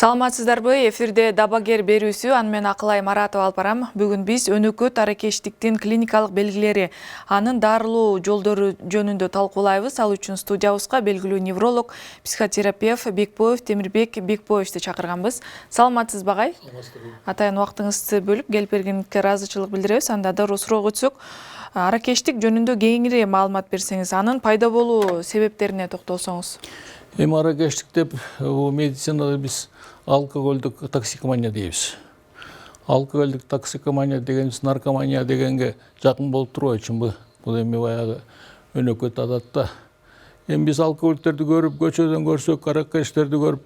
Саламатсыздарбы, эфирде Дабагер берүүсү, аны мен Акылай Маратова алып барам. Бүгүн биз өнөкөт аракештиктин клиникалык белгилери, анын дарылоо жолдору жөнүндө талкуулайбыз. Ал үчүн студиябызга белгилүү невролог, психотерапевт Бекбоев Темирбек Бекбоевди чакырганбыз. Саламатсызбы агай? Атайын убактыңызды бөлүп келип бергениңизге ыраазычылык билдиребиз. Анда дароо суроого өтсөк, аракештик жөнүндө кеңири маалымат берсеңиз, анын пайда болуу себептерине токтолсоңуз. Аракештик деп медицинада биз алкоголдук токсикомания дейбиз. Алкоголдук токсикомания дегенибиз наркомания дегенге жакын болуп турбайбы, чынбы? Бул эми баягы өнөкөт адатта. Эми биз алкоголиктерди көрүп, көчөдөн көрсөк, аракештерди көрүп,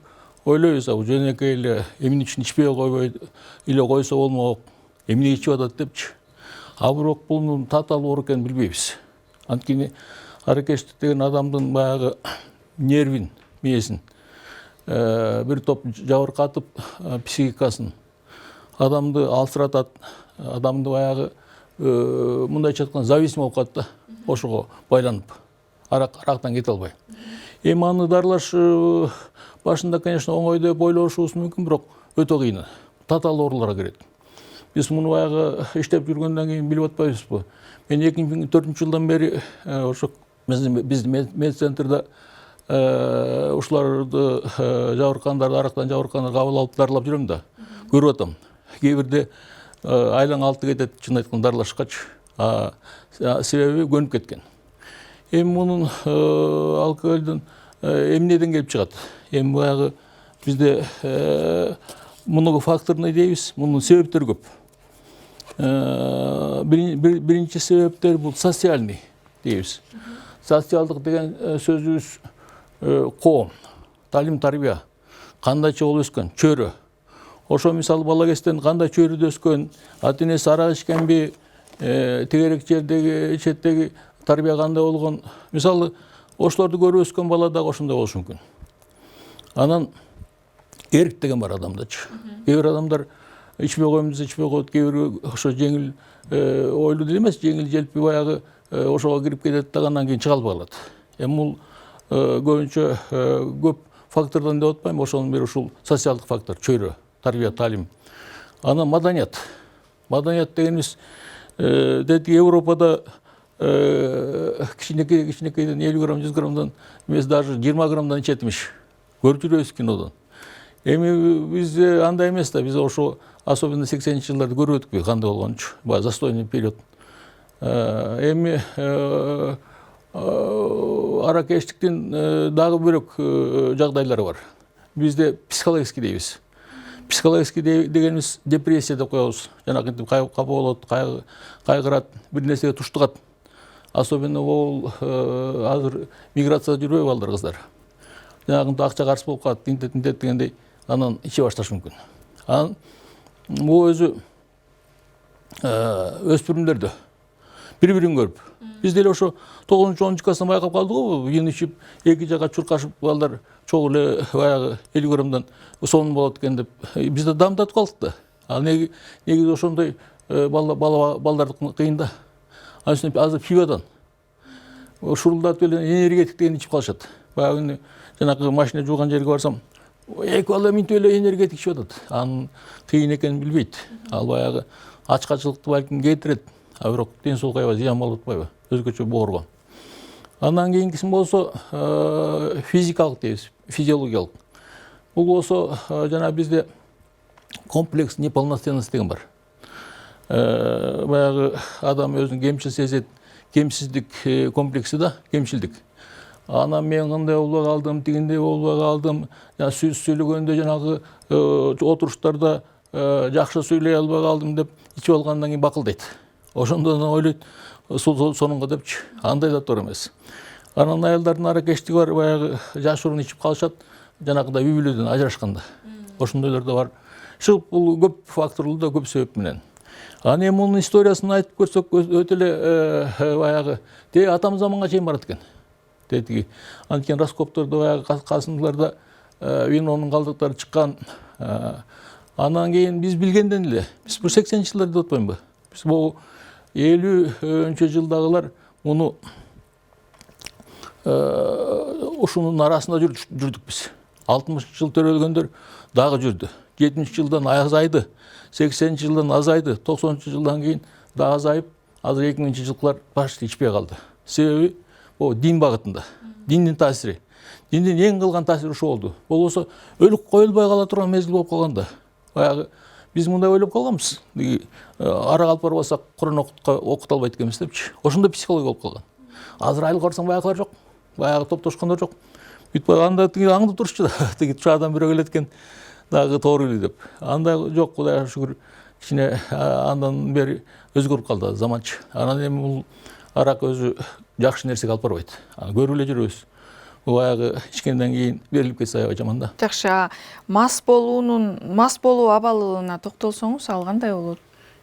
ойлойбуз, бул жөнөкөй эле эмне үчүн ичпей койбойт, эле койсо болмок, эмне ичип атат депчи. А бирок бул татаал оор экенин билбейбиз. Анткени аракештик деген адамдын баягы нервин, мээсин, бир топ жабыркатып, психикасын, адамды алсыратат, адамды баягы мындайча айтканда зависим болуп калат да, ошого байланып, арактан кете албай. Эми аны дарылаш башында, конечно, оңой деп ойлошубуз мүмкүн, бирок өтө кыйын. Татаал ооруларга кирет. Биз муну баягы иштеп жүргөндөн кийин билип атпайбызбы? Мен 2004 жылдан бери ошо биздин медцентрде ушуларды жабыркандарды, арактан жабыркандарды кабыл алып дарылап жүрөм да. Көрүп атам. Кээ бирде айлаң алты кетет, чын айтканда дарылашкачы. Себеби көнүп кеткен. Эми мунун алкоголдун эмнеден келип чыгат? Эми баягы бизде мунуга факторный дейбиз, мунун себептери көп. Биринчи себептер бул социальный дейбиз. Социалдык деген сөзүбүз коом, талим тарбия, кандайча болуп өскөн, чөйрө. Ошо мисалы бала кезден кандай чөйрөдө өскөн, ата энеси арак ичкенби, тегерек жердеги, четтеги тарбия кандай болгон. Мисалы ошолорду көрүп өскөн бала дагы ошондой болушу мүмкүн. Анан эрк деген бар адамдачы. Кээ бир адамдар ичпей коем десе ичпей коет, кээ бирөө ошо жеңил ойлуу деле эмес, жеңил желпи баягы ошого кирип кетет да, андан кийин чыга албай калат. Эми бул көбүнчө көп фактордон деп атпайм, ошонун бири ушул социалдык фактор, чөйрө, тарбия, талим. Анан маданият. Маданият дегенибиз дедик Европада кичинекейден 50 грамм, 100 граммдан эмес, даже 20 граммдан ичет имиш. Көрүп жүрөбүз кинодон. Эми бизде андай эмес да, биз ошо особенно 80-жылдарды көрүп өттүкпү, кандай болгончу, баягы застойный период. Эми аракештиктин дагы бөлөк жагдайлары бар. Бизде психологический дейбиз. Психологический дегенибиз депрессия деп коебуз. Жанагынтип капа болот, кайгырат, бир нерсеге туштугат. Особенно ол азыр миграцияда жүрбөйбү балдар, кыздар. Жанагынтип акча карыз болуп калат, интет дегендей, анан иче башташы мүмкүн. Анан бул өзү өспүрүмдөрдө бири-бирин көрүп. Биз деле ошо 9-10 класстан байкап калдык го, ен ичип, эки жака чуркашып, балдар чогуу эле баягы 50 граммдан сонун болот экен деп бизде дамдатып калдык да. Ал негизи ошондой балдарды кыйын да. Анын үстүнө азыр пиводон шурулдатып эле энергетик деген ичип калышат. Баягы жанагы машина жууган жерге барсам, эки бала минтип эле энергетик ичип атат. Анын кыйын экенин билбейт. Ал баягы ачкачылыкты балким кетирет. А бирок ден соолукка аябай зыян болуп атпайбы? Өзгөчө боорго. Андан кийинкиси болсо физикалык дейбиз, физиологиялык. Бул болсо жана бизде комплекс неполноценности деген бар. Баягы адам өзүн кемчил сезет, кемсиздик комплекси да, кемчилдик. Анан мен кандай болбой калдым, тигиндей болбой калдым, сүйлөгөндө жанагы отуруштарда жакшы сүйлөй албай калдым деп ичип алгандан кийин бакылдайт. Ошондон ойлойт, сонунга депчи, андай да туура эмес. Анан аялдардын аракештиги бар, баягы жашыруун ичип калышат, жанагыдай үй бүлөдөн ажырашканда. Ошондойлор да бар. Чыгып бул көп факторлуу да, көп себеп менен. Анан эми мунун историясын айтып көрсөк, өтө эле баягы атам заманга чейин барат экен. Дедиги анткени раскоптордо баягы касымдыларда винонун калдыктары чыккан. Анан кийин биз билгенден эле, биз бул 80-жылдар деп атпаймынбы? Биз бул 50-нче жылдагылар муну ушунун арасында жүрдүк биз. 60 жыл төрөлгөндөр дагы жүрдү. 70 жылдан азайды, 80 жылдан азайды, 90 жылдан кийин дагы азайып, азыр 2000 жылкылар башты ичпей калды. Себеби бул дин багытында, диндин таасири. Диндин эң кылган таасири ошо болду. Болбосо өлүк коюлбай кала турган мезгил болуп калганда, баягы биз мындай ойлоп калганбыз. Арак алып барбасак Куран окута албайт экенбиз депчи. Ошондой психология болуп калган. Азыр айыл карасаң баягылар жок. Баягы топтошкондор жок. Бүйтпөй анда тиги аңдып турчу да. Тиги чаадан бирөө келет экен дагы туура эле деп. Анда жок, Кудайга шүгүр. Кичине андан бери өзгөрүп калды заманчы. Анан эми бул арак өзү жакшы нерсеге алып барбайт. Көрүп эле жүрөбүз. Бул баягы ичкенден кийин берилип кетсе аябай жаман да. Жакшы, мас болуу абалына токтолсоңуз, ал кандай болот?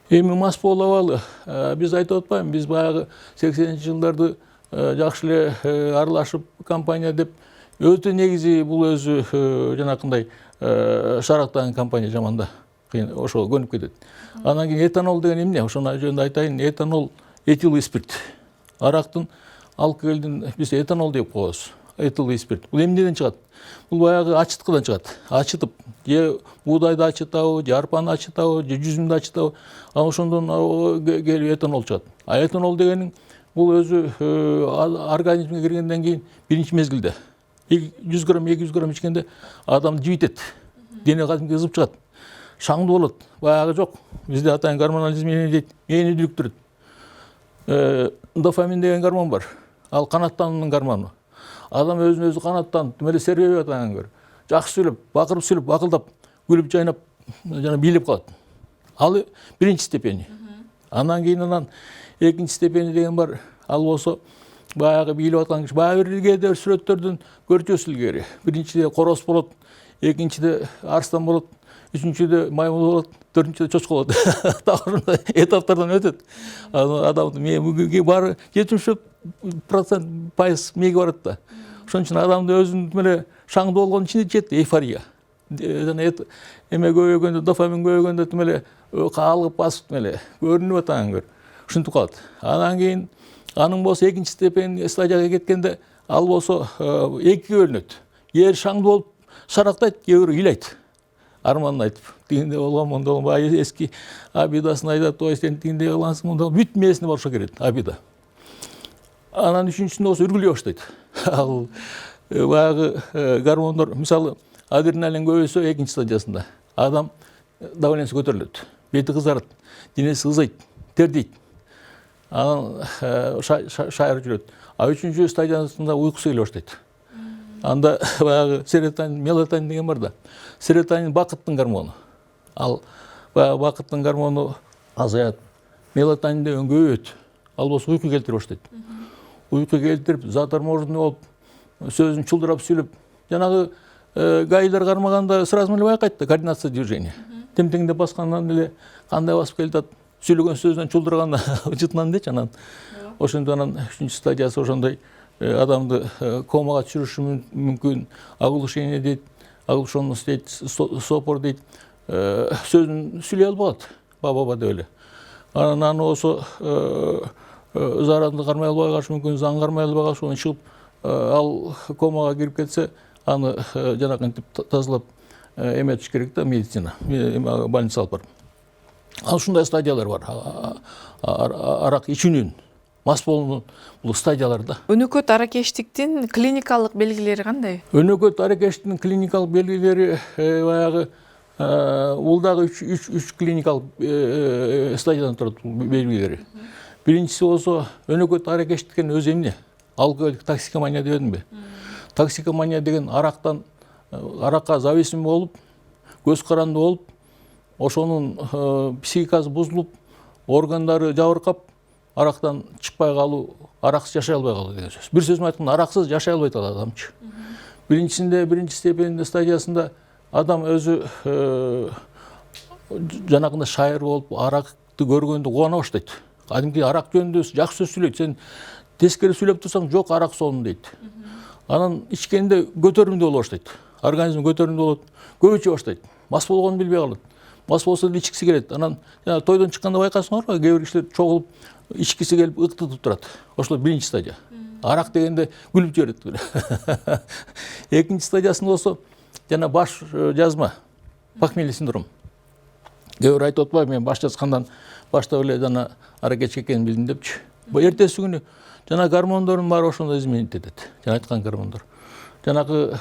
Эми мас болуу абалы биз айтып атпайбы, биз баягы 80-жылдарды жакшы эле аралашып компания деп өтө негизи бул өзү жанакындай шарактаган компания жаман да. Ошого көнүп кетет. Анан кийин этанол деген эмне? Ошону жөнүндө айтайын. Этанол этилый спирт. Арактын, алкоголдун биз этанол деп коебуз. Этилый спирт. Бул эмнеден чыгат? Бул баягы ачыткыдан чыгат. Ачытып, же буудайды ачытабы, же арпаны ачытабы, же жүзүмдү ачытабы. Анан ошондон келип этанол чыгат. Этанол дегенин бул өзү организмге киргенден кийин биринчи мезгилде 100 грамм, 200 грамм ичкенде адамды жибитет. Дене кадимки ызып чыгат. Шаңдуу болот. Баягы жок. Бизде атайын гормонализм дейт, мээни дүлүктүрөт. Дофамин деген гормон бар. Ал канаттануунун гормону. Адам өзүн өзү канаттанып, тимеле сергейип атагандан көрө. Жакшы сүйлөп, бакырып сүйлөп, бакылдап, күлүп жайнап, жана бийлеп калат. Ал биринчи степени. Андан кийин экинчи степени деген бар. Ал болсо баягы бийлеп аткан киши баягы бир сүрөттөрдөн көрчүсүз илгери. Биринчиде короз болот, экинчиде арстан болот, үчүнчүдө маймыл болот, төртүнчүдө чочко болот. Так ошондой этаптардан өтөт. Адамдын мээги баары 70% мээге барат да. Ошон үчүн адамды өзүнүн эле шаңдуу болгон ичинде жетти эйфория. Жана эме көбөйгөндө, дофамин көбөйгөндө эле каалыгып басып эле көрүнүп атаганын көр. Ушинтип калат. Анан кийин анын болсо экинчи степень стадияга кеткенде ал болсо экиге бөлүнөт. Кээ шаңдуу болуп шарактайт, кээ бирөө ыйлайт. Арманын айтып, тигинде болгон, монда болгон, баягы эски обидасын айтат, той сен тигинде кылгансың, монда бүт мээсине барыша керек обида. Анан үчүнчүсүндө болсо үргүлөй баштайт. Ал баягы гормондор, мисалы, адреналин көбөйсө экинчи стадиясында адам давлениясы көтөрүлөт, бети кызарат, денеси ызайт, тердейт. Анан шайыр жүрөт. А үчүнчү стадиясында уйкусу келе баштайт. Анда баягы серотонин, мелатонин деген бар да. Серотонин бакыттын гормону. Ал баягы бакыттын гормону азаят. Мелатонин деген көбөйөт. Ал болсо уйку келтире баштайт. Уйку келтирип, заторможенный болуп, сөзүн чулдурап сүйлөп, жанагы гайдар кармаганда сразу эле байкайт да, координация движения. Тем-теңде баскандан эле кандай басып келатат, сүйлөгөн сөздөн чулдурганда жытынан дечи анан. Ошондо анан 3-чү стадиясы ошондой адамды комага түшүрүшү мүмкүн. Оглушение дейт, оглушенность дейт, сопор дейт. Сөзүн сүйлөй албай калат. Ба-ба деп эле. Анан болсо заранды кармай албай калышы мүмкүн, заң кармай албай калышы мүмкүн, чыгып ал комага кирип кетсе, аны жанакынтип тазалап эметиш керек да, медицина, больница алып барып. Ал ушундай стадиялар бар. Арак ичүүнүн, мас болуунун бул стадиялары да. Өнөкөт аракечтиктин клиникалык белгилери кандай? Өнөкөт аракечтиктин клиникалык белгилери баягы бул дагы 3 клиникалык стадиядан турат белгилери. Биринчиси болсо өнөкөт аракечтик деген өзү эмне? Алкоголик токсикомания дебедимби? Токсикомания деген аракка зависим болуп, көз каранды болуп, ошонун психикасы бузулуп, органдары жабыркап, арактан чыкпай калуу, араксыз жашай албай калуу деген сөз. Бир сөз менен айтканда, араксыз жашай албайт адамчы. Биринчисинде, биринчи степенде стадиясында адам өзү жанагында шайыр болуп, аракты көргөндө кубана баштайт. Кадимки арак жөнүндө жакшы сөз сүйлөйт. Сен тескери сүйлөп турсаң, жок, арак сонун дейт. Анан ичкенде көтөрүмдүү боло баштайт. Организм көтөрүмдүү болот, көп иче баштайт. Мас болгонун билбей калат. Мас болсо да ичкиси келет. Анан тойдон чыкканда байкайсыңарбы, кээ бир кишилер чогулуп ичкиси келип ыктытып турат. Ошол биринчи стадия. Арак дегенде күлүп жиберет. Экинчи стадиясында болсо жана баш жазма, похмелье синдром. Көбүр айтып отпайбы, мен баш жазгандан баштап эле жана аракет экенин билдим депчи. Эртеси күнү жана гормондордун баары ошондой изменить этет. Жана айткан гормондор. Жанагы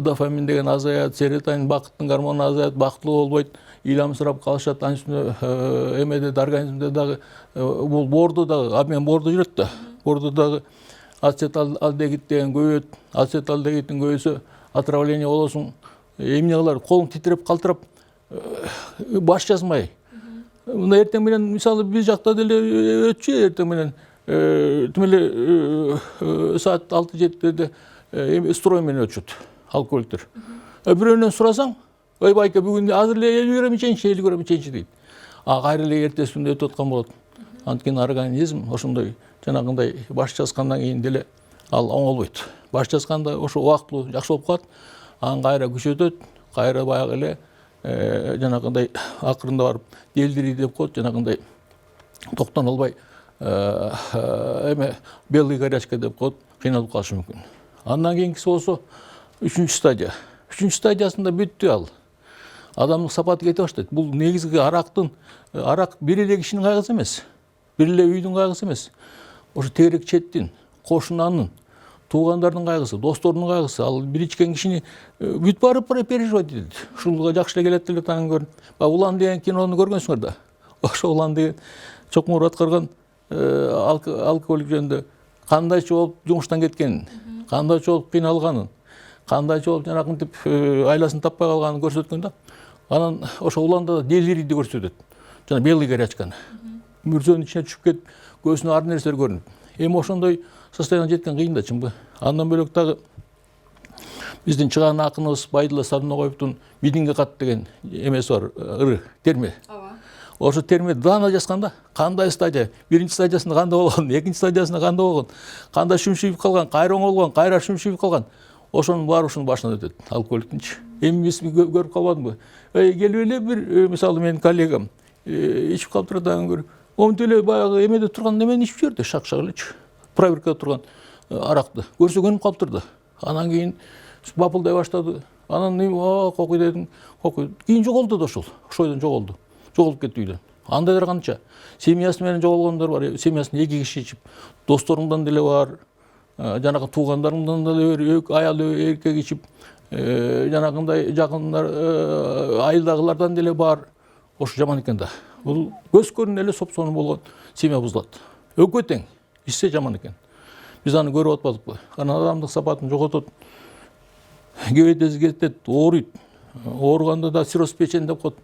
дофамин деген азаят, серотонин бакыттын гормону азаят, бактылуу болбойт, ыйламсырап калышат. Анын үстүнө эмеде организмде дагы бул боордо дагы обмен боордо жүрөт да. Боордо дагы ацеталдегид деген көбөйөт. Ацеталдегидин көбөйсө отравление болосуң. Эмне кылар? Колуң титиреп калтырап баш жазмай. Мына эртең менен мисалы бир жакта деле өтчү эртең менен тимеле саат 6-7-де строй менен өтчүт алкоголиктер. Бирөөнөн сурасаң, ой байка бүгүн азыр эле 50 грамм ичейинчи, 50 грамм ичейинчи дейт. Кайра эле эртеси күндө өтүп аткан болот. Анткени организм ошондой жанагындай баш жазгандан кийин деле ал оңолбойт. Баш жазганда ошо убактылуу жакшы болуп калат. Анан кайра күчөтөт, кайра баягы эле жанагындай акырында барып делдири деп коет, жанагындай токтон албай эме белый горячка деп коет, кыйналып калышы мүмкүн. Андан кийинкиси болсо 3-чү стадия. 3-чү стадиясында бүттү ал. Адамдын сапаты кете баштайт. Бул негизги арак бир эле кишинин кайгысы эмес. Бир эле үйдүн кайгысы эмес. Ошо тегерек четтин, кошунанын, туугандардын кайгысы, достордун кайгысы. Ал бир ичкен кишини бүт барып переживать этет. Ушулга жакшы эле келет эле таң көрүн. Улан деген кинону көргөнсүңөр да. Ошо Улан деген чокмур аткарган алкоголик жөнүндө кандайча болуп жумуштан кеткенин, кандайча болуп кыйналганын, кандайча болуп жанагынтип айласын таппай калганын көрсөткөн да. Анан ошо Уланда делириди көрсөтөт. Жана белый горячканы. Мүрзөнүн ичине түшүп кетип, көзүнө ар нерселер көрүнүп. Эми ошондой состояние жеткен кыйын да чынбы. Андан бөлөк дагы биздин чыган акыныбыз Байдыла Сарноговдун Бидинге кат деген эмеси бар, ыры, терме. Ошо терме дана жазган да. Кандай стадия? Биринчи стадиясында кандай болгон, экинчи стадиясында кандай болгон, кандай шүмшүйүп калган, кайра оңолгон, кайра шүмшүйүп калган. Ошонун баары ушунун башынан өтөт, алкоголиктинчи. Эми биз көрүп калбадымбы? Келип эле бир мисалы менин коллегам ичип калыптыр дагы көрүп. Омтип эле баягы эмеде турган немени ичип жиберди, шак-шак элечи. Проверкада турган аракты. Көрсө көнүп калыптыр да. Анан кийин бапылдай баштады. Анан кокуй дедим, кокуй. Кийин жоголду да ошол. Ошойдон жоголду. Жоголуп кетти үйдөн. Андайлар канча? Семьясы менен жоголгондор бар. Семьясын 2 киши ичип, досторуңдан деле бар. Жанагы туугандарыңдан деле аял эркек ичип, жанагындай жакындар айылдагылардан деле бар. Ошо жаман экен да. Бул көз көрүнө эле соп-сонун болгон семья бузулат. Өкө тең. Ичсе жаман экен. Биз аны көрүп атпадыкпы? Анан адамдык сапатын жоготот. Кебетеси кетет, ооруйт. Ооруганда да цирроз печени деп коет.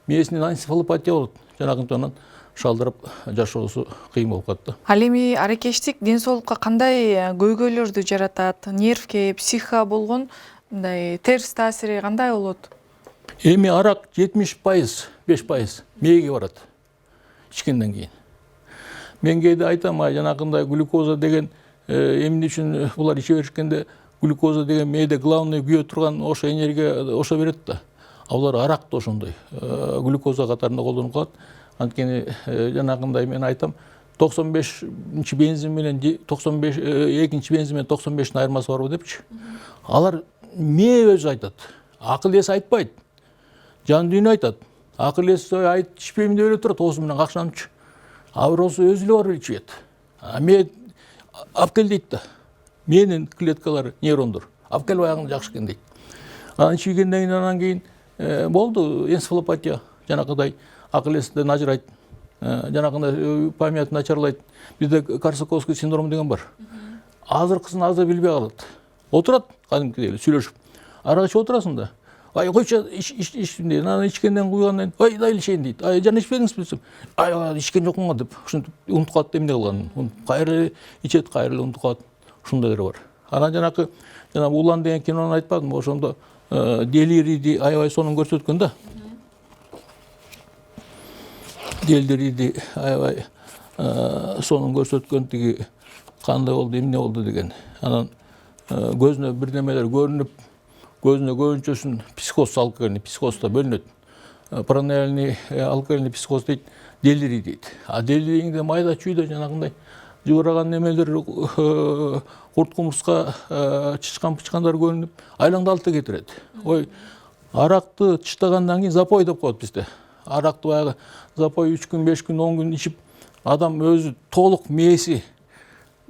Мээсинен энцефалопатия болот. Жанагынтан шалдырып жашоосу кыйын болуп калат да. Ал эми аракештик ден соолукка кандай көйгөйлөрдү жаратат? Нервге, психика болгон мындай терс таасири кандай болот? Эми арак 70%, 5% мээге барат. Ичкенден кийин. Мен кээде айтам, жанагындай глюкоза деген эмне үчүн булар иче беришкенде глюкоза деген мээде главный күйө турган ошо энергия ошо берет да. Алар арак да ошондой глюкоза катарында колдонуп калат. Анткени жанагындай мен айтам, 95-чи бензин менен 2-чи бензин менен 95-тин айырмасы барбы депчи. Алар мээ өзү айтат. Акыл эси айтпайт. Жан дүйнө айтат. Акыл эси айт ичпейм деп эле турат, оозу менен какшанычы. А бирөөсү өзү эле барып ичет. Мээ апкел дейт да. Мээнин клеткалары, нейрондор. Апкел баягы жакшы экен дейт. Анан ичкенден кийин болду энцефалопатия, жанагыдай акыл эсиден ажырайт, жанагындай память начарлайт. Бизде Корсаковский синдрому деген бар. Азыркысын азыр билбей калат. Отурат кадимкидей эле сүйлөшүп. Аракчы отурасың да. Ай койчу ичтим дейт. Анан ичкенден куйгандан ой дайыл ичейин дейт. Ай жана ичпедиңизби десем, ай ичкен жокмун деп ушинтип унутуп калат эмне кылганын. Кайра ичет, кайра унутуп калат. Ушундайлар бар. Анан жанагы Улан деген кинону айтпадымбы? Ошондо делириди аябай сонун көрсөткөн да. Делириди аябай сонун көрсөткөн, тиги кандай болду, эмне болду деген. Анан көзүнө бир немелер көрүнүп, көзүнө көбүнчөсүн психоз, алкогольный психозда бөлүнөт. Паранояльный алкогольный психоз дейт, делирий дейт. А делирийиңде майда чүйдө жанагындай жыбыраган немелер, курт кумурска, чычкан-пычкандар көрүнүп, айлаңдалып да кетирет. Ой, аракты чыштагандан кийин запой деп коет бизде. Аракты баягы запой 3 күн, 5 күн, 10 күн ичип, адам өзү толук мээси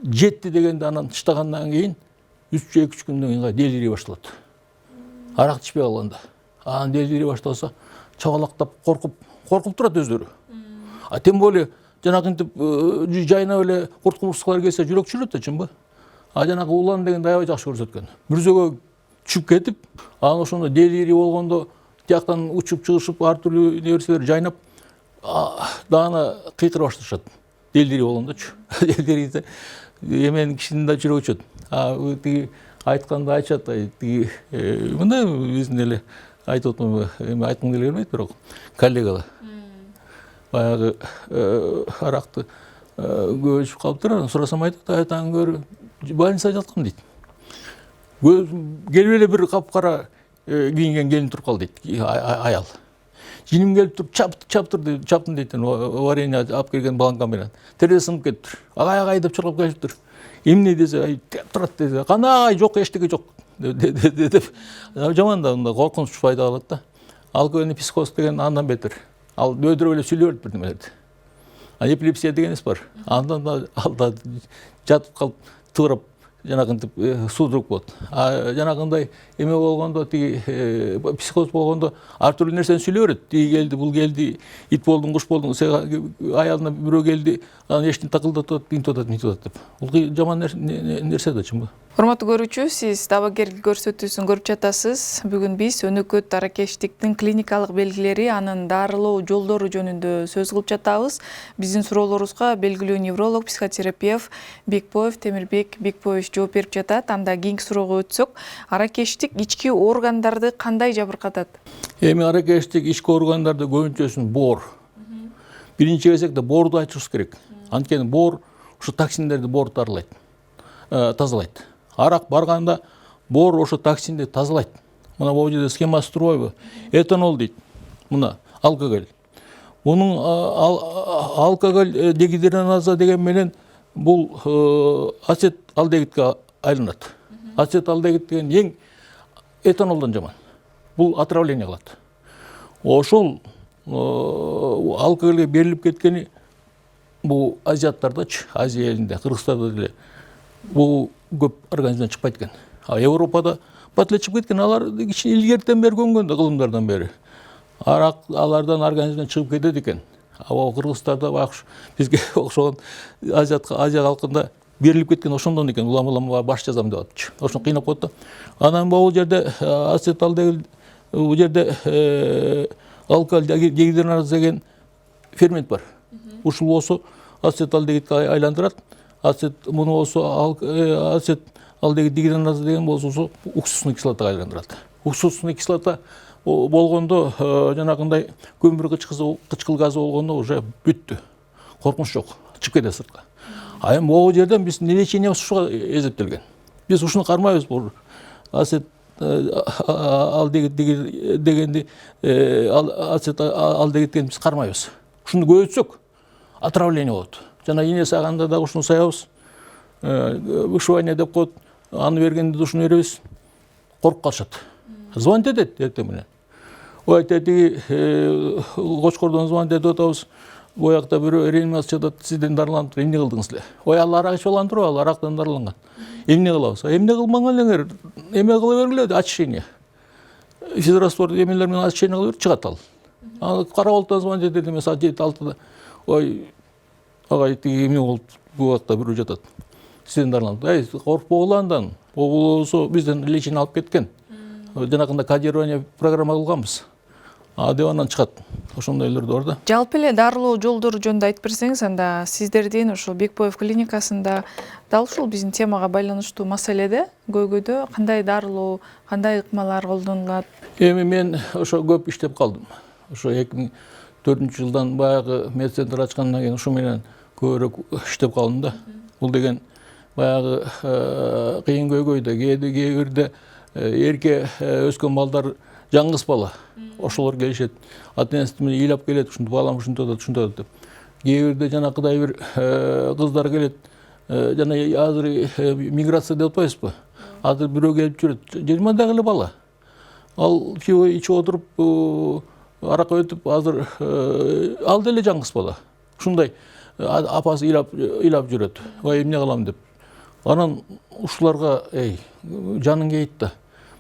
жетти дегенде анан чыштагандан кийин 2-3 күндөн кийин делирей башталат. Арак ичпей калганда. Анан делирей башталса, чабалактап, коркуп турат өздөрү. Тем более жанагынтип жайнап эле курт кумурскалар келсе жүрөк чүрөт да, чынбы? Жанагы улан дегенди аябай жакшы көрсөткөн. Мүрзөгө түшүп кетип, анан ошондо делирий болгондо тияктан учуп чыгышып, ар түрдүү нерселер жайнап, даана кыйкыра башташат. Делирий болгондочу. Делирийде эменин кишинин да жүрөгү чөт. Тиги айтканды айтышат, тиги мындай биздин эле айтып отмойбу, эми айткым келе бербейт, бирок коллегалар баягы аракты көп ичип калыптыр, сурасам айтат, айтаң көрү больницада жаткам дейт. Келип эле бир капкара кийинген келин туруп калды дейт, аял. Жиним келип туруп чаптым дейт, варенье алып келген баланкам менен. Терезе сынып кетиптир. Агай деп чуркап келиптир. Эмне десе, турат десе, канагай жок, эчтеке жок деп. Жаман да мындай коркунуч пайда кылат да. Алкогольный психоз деген андан бетер. Ал дөйдөрөп эле сүйлөй берет бирнемелерди. Эпилепсия дегенибиз бар. Андан да алда жатып калып, тыбырап, жанагынтип судрук болот. Жанагындай эме болгондо, тиги психоз болгондо ар түрдүү нерсени сүйлөй берет. Тиги келди, бул келди, ит болдуң, куш болдуң, аялына бирөө келди, анан эчтин такылдатат, интип атат деп. Бул жаман нерсе да, чынбы? Урматтуу көрүүчү, сиз дабагерлик көрсөтүүсүн көрүп жатасыз. Бүгүн биз өнөкөт аракечтиктин клиникалык белгилери, анын дарылоо жолдору жөнүндө сөз кылып жатабыз. Биздин суроолорубузга белгилүү невролог, психотерапевт Темирбек Бекбоевич жооп берип жатат. Анда кийинки суроого өтсөк, аракечтик ички органдарды кандай жабыркатат? Эми аракечтик ички органдарды көбүнчөсүн боор. Биринчи кезекте боорду айтышыбыз керек. Анткени боор ушу токсиндерди боор тазалайт. Арак барганда боор ошо токсинди тазалайт. Мына бул жерде схемасы турбайбы? Этанол дейт. Мына алкоголь. Мунун алкоголь дегидриназа деген менен бул ацеталдегидке айланат. Ацеталдегид деген эң этанолдон жаман. Бул отравление кылат. Ошол алкогольге берилип кеткени бул азиаттардачы, Азия элинде, Кыргызстанда деле бул көп организмден чыкпайт экен. Европада бат чыгып кеткен, алар илгертен бери көнгөн да, кылымдардан бери. Арак алардан организмден чыгып кетет экен. Кыргызстанда баягы бизге окшогон Азия калкында берилип кеткен ошондон экен, улам баш жазам деп атчы. Ошону кыйнап коет да. Анан бул жерде ацеталдегид, бул жерде алкоголь дегидриназа деген фермент бар. Ушул болсо ацеталдегидке айландырат. Муну болсо ацеталдегид дегидриназа деген болсо уксусный кислотага айландырат. Уксусный кислота болгондо, жанагындай көмүр кычкыл газы болгондо уже бүттү. Коркунуч жок, чыгып кетет сыртка. Эми могу жерден биз лечение ушуга эсептелген. Биз ушуну кармайбыз, бул ацеталдегид дегенди биз кармайбыз. Ушуну көбөйтсөк отравление болот. Жана ине саганда да ушуну саябыз. Вышивание деп коет. Аны бергенде ушуну беребиз. Коркуп калышат. Звонить этет эртең менен. Ой, тиги Кочкордон звонить этип атабыз. Боякта бирөө реанимацияда сизден дарыланып, эмне кылдыңыз эле? Ой, ал арак ичип алган турбу, ал арактан дарыланган. Эмне кылабыз? Эмне кылмаган элеңер? Эме кыла бергиле, очищение. Физраствор эмелер менен очищение кылып чыгат ал. Аны Караболтон звонить этет эмес, 7-6-да. Ой, агай тиги эмне болуп, буякта бирөө жатат. Сизден дарыланып. Ай, коркпогула андан. Болсо бизден лечение алып кеткен. Жанагында кодирование программа кылганбыз. Деп анан чыгат. Ошондойлор бар да. Жалпы эле дарылоо жолдору жөнүндө айтып берсеңиз, анда сиздердин ошол Бекбоев клиникасында дал ушул биздин темага байланыштуу маселеде көйгөйдө кандай дарылоо, кандай ыкмалар колдонулат? Эми мен ошо көп иштеп калдым. Ошо 2004-жылдан баягы медцентр ачкандан кийин ушу менен көбүрөөк иштеп калдым да. Бул деген баягы кыйын көйгөйдө, кээ бирде эрке өскөн балдар жаңгыз бала. Ошолор келишет. Ата-энеси менен ыйлап келет, ушинтип балам ушинтип атат деп. Кээ бирде жанакыдай бир кыздар келет. жана азыр миграция деп атпайбызбы? Азыр бирөө келип жүрөт, 20 эле бала. Ал пиво ичип отуруп, арака өтүп, азыр ал деле жаңгыс бала. Ушундай апасы ыйлап жүрөт. Ой, эмне кылам деп. Анан ушуларга, жаның кейт да.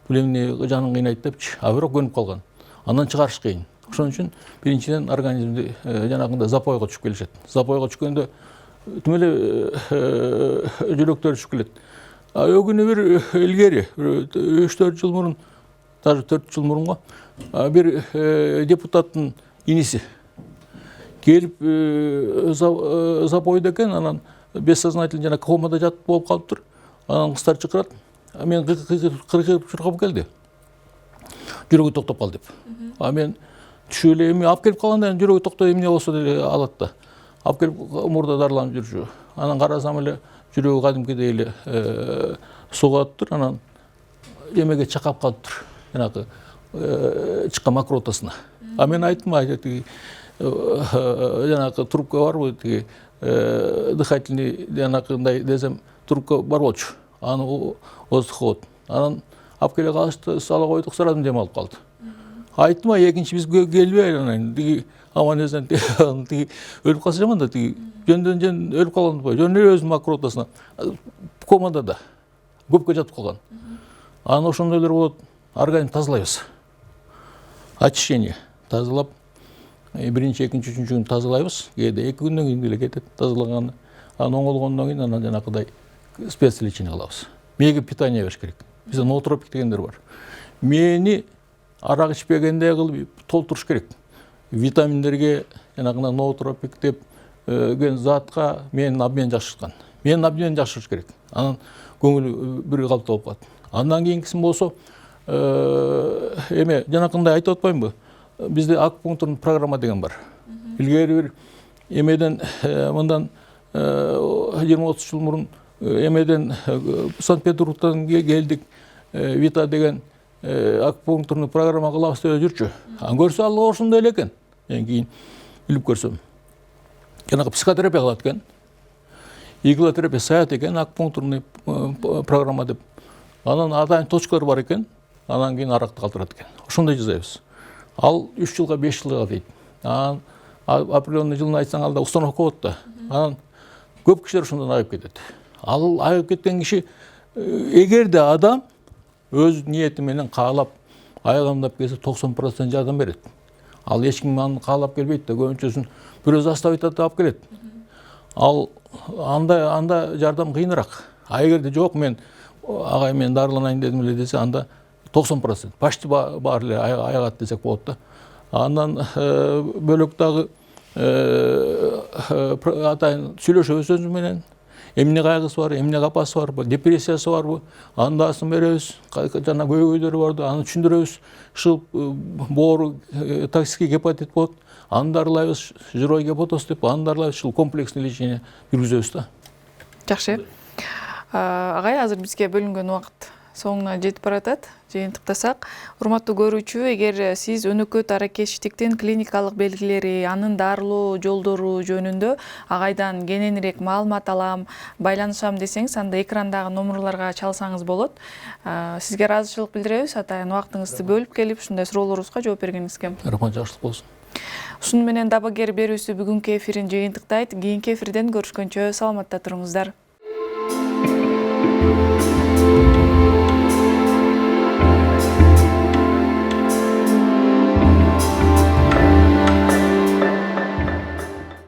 Бул эмне жаның кыйнайт депчи, а бирок көнүп калган. Андан чыгарыш кыйын. Ошон үчүн биринчиден организмди жанагындай запойго түшүп келишет. Запойго түшкөндө түм эле жүрөктөр түшүп келет. Өгүнү бир илгери 3-4 жыл мурун, даже 4 жыл мурунга бир депутаттын иниси келип запойдо экен, анан бессознательный жана комада жатып болуп калыптыр. Анан кыздар чакырат. Мен кыркырып чуркап келди. Жүрөгү токтоп калды деп. Мен түшүп эле эми алып келип калганда жүрөгү токтой эмне болсо деле алат да. Алып келип мурда дарыланып жүрчү. Анан карасам эле жүрөгү кадимкидей эле сугаттыр. Анан эмеге чакап калыптыр. Жанагы чыккан мокротасына. Мен айттым, жанагы трубка барбы, тиги дыхательный жанагындай десем трубка бар болчу. Аны оздухот. Анан алып келе калышты, сала койдук, сразу дем алып калды. Айттым, экинчи биз келбей, анан тиги аман эсен тиги өлүп калса жаман да, тиги жөндөн өлүп калган да, жөн эле өзүнүн мокротасына комада да көпкө жатып калган. Анан ошондойлор болот, организм тазалайбыз. Очищение тазалап, биринчи, экинчи, үчүнчү күн тазалайбыз. Кээде 2 күндөн кийин деле кетет тазалаганы. Анан оңолгондон кийин анан жанагыдай спецлечение кылабыз. Мээге питание бериш керек. Бизде ноотропик дегендер бар. Мээни арак ичпегендей кылып толтуруш керек. Витаминдерге жанагына ноотропик деп затка менин обмен жакшырткан. Менин обмен жакшырыш керек. Анан көңүл бир калыпта болуп калат. Андан кийинкиси болсо эме жанакындай айтып атпаймынбы? Бизде акупунктурдун программа деген бар. Илгери бир эмеден мындан 20-30 жыл мурун эмеден Санкт-Петербургтан келдик, Вита деген акупунктурдун программа кылабыз деп жүрчү. Аны көрсө ал ошондой эле экен. Мен кийин билип көрсөм. Жанагы психотерапия кылат экен. Иглотерапия саят экен, акупунктурный программа деп. Анан атайын точкалар бар экен. Анан кийин аракты калтырат экен. Ошондой жасайбыз. Ал 3 жылга 5 жылга дейт. Анан определенный жылын айтсаң алда установка болот да. Анан көп кишилер ошондон айып кетет. Ал айып кеткен киши эгерде адам өз ниети менен каалап айламдап келсе 90% жардам берет. Ал эч ким аны каалап келбейт да, көбүнчөсүн бирөө заставить алып келет. Ал анда жардам кыйыныраак. Эгерде жок, мен агай мен дарыланайын дедим эле десе, анда 90%, почти бар эле айыгат десек болот да. Андан бөлөк дагы атайын сүйлөшөбүз өзү менен. Эмне кайгысы бар, эмне капасы бар, депрессиясы барбы, андасын беребиз, жана көйгөйлөрү бар да, аны түшүндүрөбүз. Шыл боору токсический гепатит болот, аны дарылайбыз, жирой гепатоз деп, аны дарылайбыз, шыл комплексный лечение жүргүзөбүз да. Жакшы. Агай, азыр бизге бөлүнгөн убакыт соңуна жетип баратат. Жыйынтыктасак, урматтуу көрүүчү, эгер сиз өнөкөт аракечтиктин клиникалык белгилери, анын дарылоо жолдору жөнүндө агайдан кененирээк маалымат алам, байланышам десеңиз, анда экрандагы номерлорго чалсаңыз болот. Сизге ыраазычылык билдиребиз, атайын убактыңызды бөлүп келип, ушундай суроолорубузга жооп бергениңизге. Рахмат, жакшылык болсун. Ушуну менен Дабагер берүүсү бүгүнкү эфирин жыйынтыктайт. Кийинки эфирден көрүшкөнчө саламатта туруңуздар.